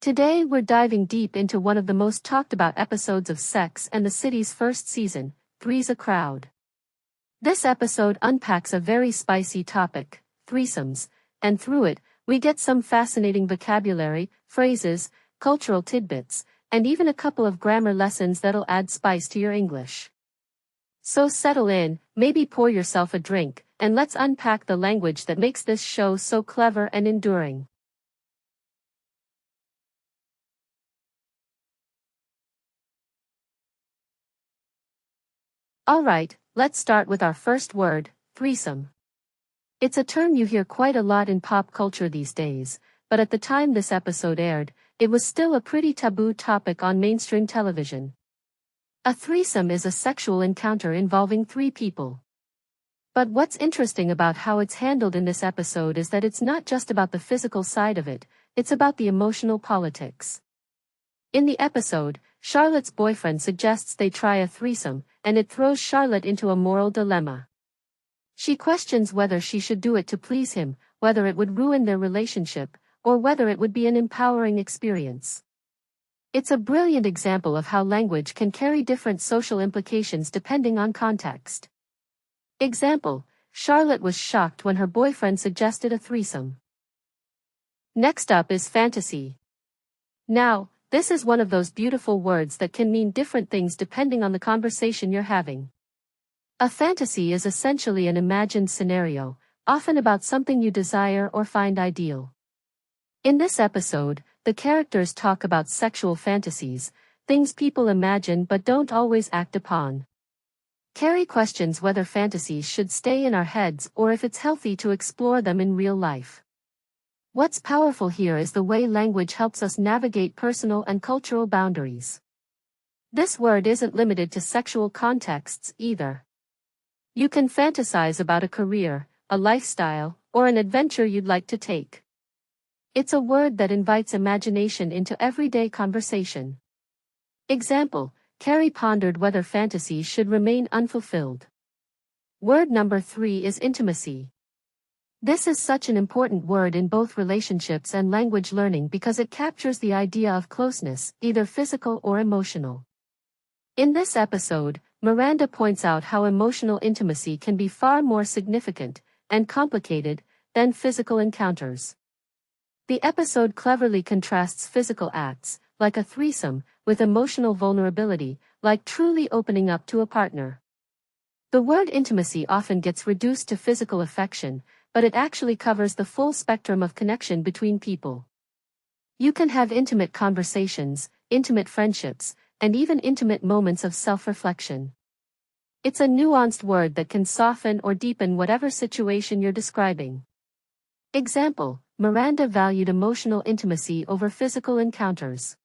Today we're diving deep into one of the most talked about episodes of Sex and the City's first season, Three's a Crowd. This episode unpacks a very spicy topic, threesomes, and through it, we get some fascinating vocabulary, phrases, cultural tidbits, and even a couple of grammar lessons that'll add spice to your English. So settle in, maybe pour yourself a drink, and let's unpack the language that makes this show so clever and enduring. Alright, let's start with our first word, threesome. It's a term you hear quite a lot in pop culture these days, but at the time this episode aired, it was still a pretty taboo topic on mainstream television. A threesome is a sexual encounter involving three people. But what's interesting about how it's handled in this episode is that it's not just about the physical side of it, it's about the emotional politics. In the episode, Charlotte's boyfriend suggests they try a threesome, and it throws Charlotte into a moral dilemma. She questions whether she should do it to please him, whether it would ruin their relationship, or whether it would be an empowering experience. It's a brilliant example of how language can carry different social implications depending on context. Example: Charlotte was shocked when her boyfriend suggested a threesome. Next up is fantasy. Now, this is one of those beautiful words that can mean different things depending on the conversation you're having. A fantasy is essentially an imagined scenario, often about something you desire or find ideal. In this episode, the characters talk about sexual fantasies, things people imagine but don't always act upon. Carrie questions whether fantasies should stay in our heads or if it's healthy to explore them in real life. What's powerful here is the way language helps us navigate personal and cultural boundaries. This word isn't limited to sexual contexts either. You can fantasize about a career, a lifestyle, or an adventure you'd like to take. It's a word that invites imagination into everyday conversation. Example: Carrie pondered whether fantasies should remain unfulfilled. Word number 3 is intimacy. This is such an important word in both relationships and language learning because it captures the idea of closeness, either physical or emotional. In this episode, Miranda points out how emotional intimacy can be far more significant and complicated than physical encounters. The episode cleverly contrasts physical acts, like a threesome, with emotional vulnerability, like truly opening up to a partner. The word intimacy often gets reduced to physical affection, but it actually covers the full spectrum of connection between people. You can have intimate conversations, intimate friendships, and even intimate moments of self-reflection. It's a nuanced word that can soften or deepen whatever situation you're describing. Example: Miranda valued emotional intimacy over physical encounters.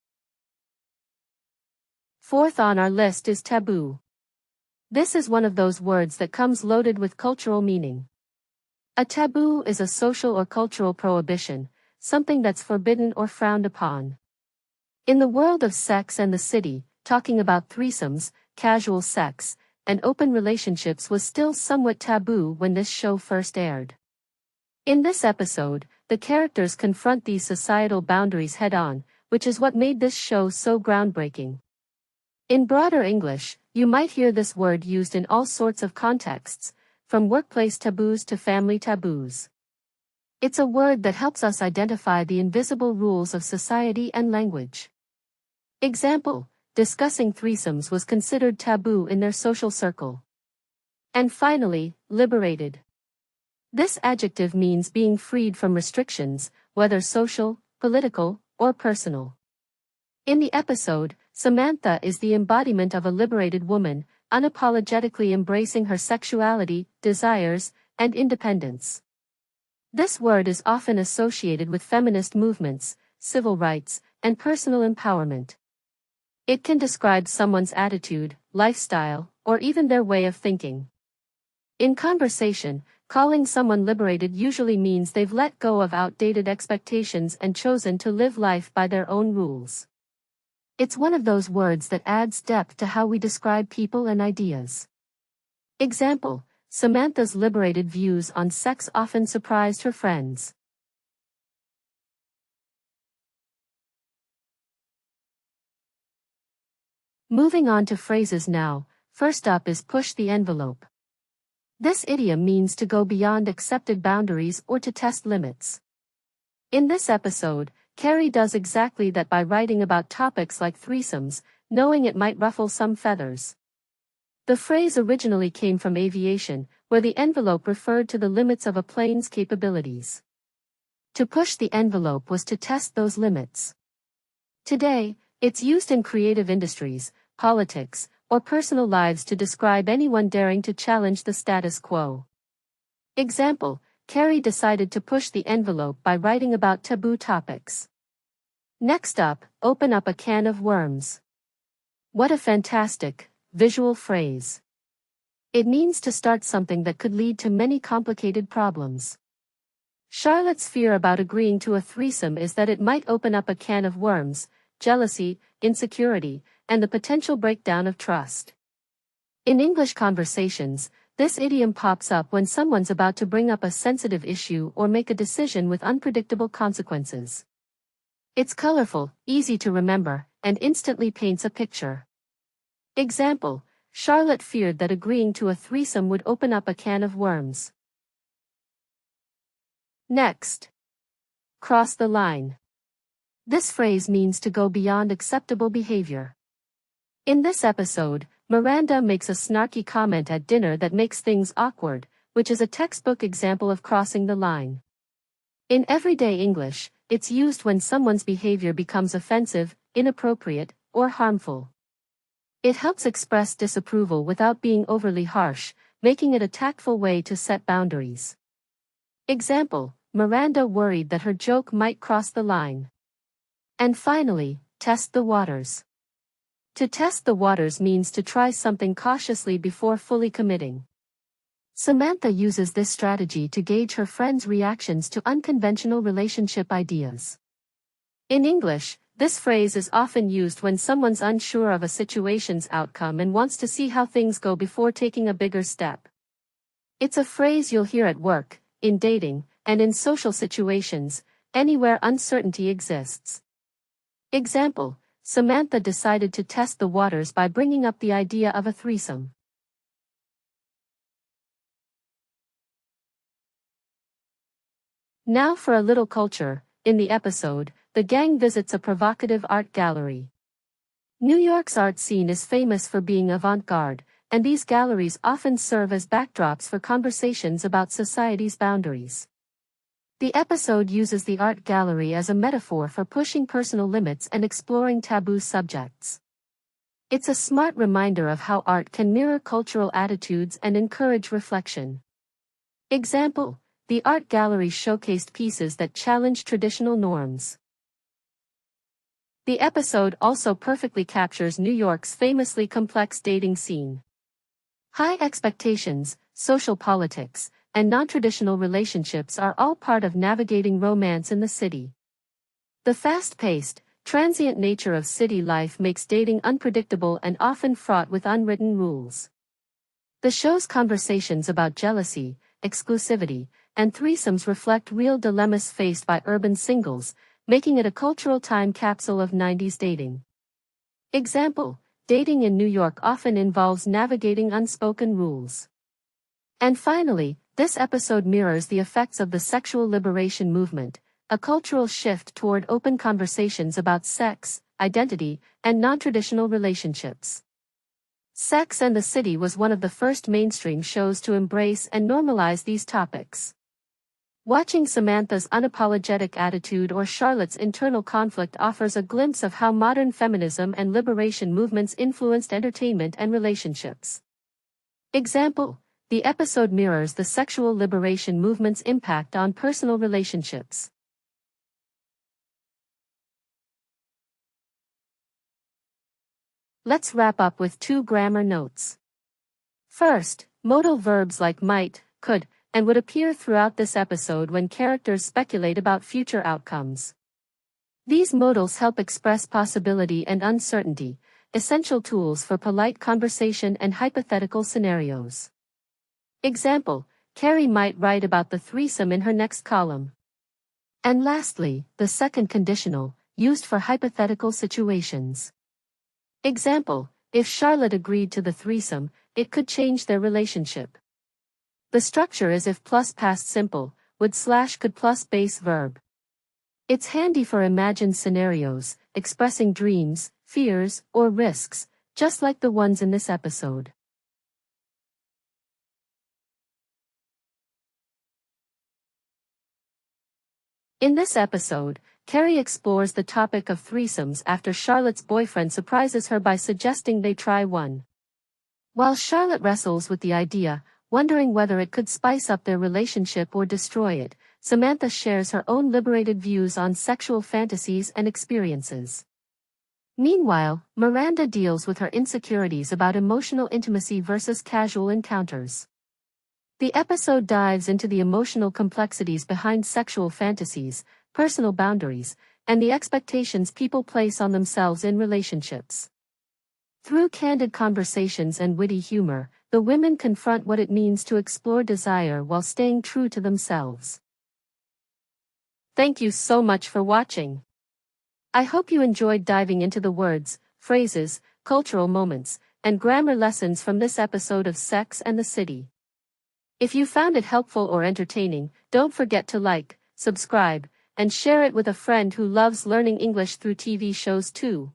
Fourth on our list is taboo. This is one of those words that comes loaded with cultural meaning. A taboo is a social or cultural prohibition, something that's forbidden or frowned upon. In the world of Sex and the City, talking about threesomes, casual sex, and open relationships was still somewhat taboo when this show first aired. In this episode, the characters confront these societal boundaries head-on, which is what made this show so groundbreaking. In broader English, you might hear this word used in all sorts of contexts, from workplace taboos to family taboos. It's a word that helps us identify the invisible rules of society and language. Example: discussing threesomes was considered taboo in their social circle. And finally, liberated. This adjective means being freed from restrictions, whether social, political, or personal. In the episode, Samantha is the embodiment of a liberated woman, unapologetically embracing her sexuality, desires, and independence. This word is often associated with feminist movements, civil rights, and personal empowerment. It can describe someone's attitude, lifestyle, or even their way of thinking. In conversation, calling someone liberated usually means they've let go of outdated expectations and chosen to live life by their own rules. It's one of those words that adds depth to how we describe people and ideas. Example: Samantha's liberated views on sex often surprised her friends. Moving on to phrases now, first up is push the envelope. This idiom means to go beyond accepted boundaries or to test limits. In this episode, Carrie does exactly that by writing about topics like threesomes, knowing it might ruffle some feathers. The phrase originally came from aviation, where the envelope referred to the limits of a plane's capabilities. To push the envelope was to test those limits. Today, it's used in creative industries, politics, or personal lives to describe anyone daring to challenge the status quo. Example, Carrie decided to push the envelope by writing about taboo topics. Next up, open up a can of worms. What a fantastic, visual phrase. It means to start something that could lead to many complicated problems. Charlotte's fear about agreeing to a threesome is that it might open up a can of worms, jealousy, insecurity, and the potential breakdown of trust. In English conversations, this idiom pops up when someone's about to bring up a sensitive issue or make a decision with unpredictable consequences. It's colorful, easy to remember, and instantly paints a picture. Example, Charlotte feared that agreeing to a threesome would open up a can of worms. Next. Cross the line. This phrase means to go beyond acceptable behavior. In this episode, Miranda makes a snarky comment at dinner that makes things awkward, which is a textbook example of crossing the line. In everyday English, it's used when someone's behavior becomes offensive, inappropriate, or harmful. It helps express disapproval without being overly harsh, making it a tactful way to set boundaries. Example, Miranda worried that her joke might cross the line. And finally, test the waters. To test the waters means to try something cautiously before fully committing. Samantha uses this strategy to gauge her friends' reactions to unconventional relationship ideas. In English, this phrase is often used when someone's unsure of a situation's outcome and wants to see how things go before taking a bigger step. It's a phrase you'll hear at work, in dating, and in social situations, anywhere uncertainty exists. Example, Samantha decided to test the waters by bringing up the idea of a threesome. Now for a little culture. In the episode, the gang visits a provocative art gallery. New York's art scene is famous for being avant-garde, and these galleries often serve as backdrops for conversations about society's boundaries. The episode uses the art gallery as a metaphor for pushing personal limits and exploring taboo subjects. It's a smart reminder of how art can mirror cultural attitudes and encourage reflection. Example, the art gallery showcased pieces that challenge traditional norms. The episode also perfectly captures New York's famously complex dating scene. High expectations, social politics, and non-traditional relationships are all part of navigating romance in the city. The fast-paced, transient nature of city life makes dating unpredictable and often fraught with unwritten rules. The show's conversations about jealousy, exclusivity, and threesomes reflect real dilemmas faced by urban singles, making it a cultural time capsule of 90s dating. Example, dating in New York often involves navigating unspoken rules. And finally, this episode mirrors the effects of the sexual liberation movement, a cultural shift toward open conversations about sex, identity, and non-traditional relationships. Sex and the City was one of the first mainstream shows to embrace and normalize these topics. Watching Samantha's unapologetic attitude or Charlotte's internal conflict offers a glimpse of how modern feminism and liberation movements influenced entertainment and relationships. Example, the episode mirrors the sexual liberation movement's impact on personal relationships. Let's wrap up with 2 grammar notes. First, modal verbs like might, could, and would appear throughout this episode when characters speculate about future outcomes. These modals help express possibility and uncertainty, essential tools for polite conversation and hypothetical scenarios. Example, Carrie might write about the threesome in her next column. And lastly, the second conditional, used for hypothetical situations. Example, if Charlotte agreed to the threesome, it could change their relationship. The structure is if plus past simple, would slash could plus base verb. It's handy for imagined scenarios, expressing dreams, fears, or risks, just like the ones in this episode. In this episode, Carrie explores the topic of threesomes after Charlotte's boyfriend surprises her by suggesting they try one. While Charlotte wrestles with the idea, wondering whether it could spice up their relationship or destroy it, Samantha shares her own liberated views on sexual fantasies and experiences. Meanwhile, Miranda deals with her insecurities about emotional intimacy versus casual encounters. The episode dives into the emotional complexities behind sexual fantasies, personal boundaries, and the expectations people place on themselves in relationships. Through candid conversations and witty humor, the women confront what it means to explore desire while staying true to themselves. Thank you so much for watching. I hope you enjoyed diving into the words, phrases, cultural moments, and grammar lessons from this episode of Sex and the City. If you found it helpful or entertaining, don't forget to like, subscribe, and share it with a friend who loves learning English through TV shows too.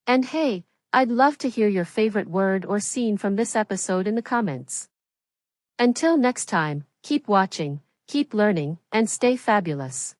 And hey, I'd love to hear your favorite word or scene from this episode in the comments. Until next time, keep watching, keep learning, and stay fabulous.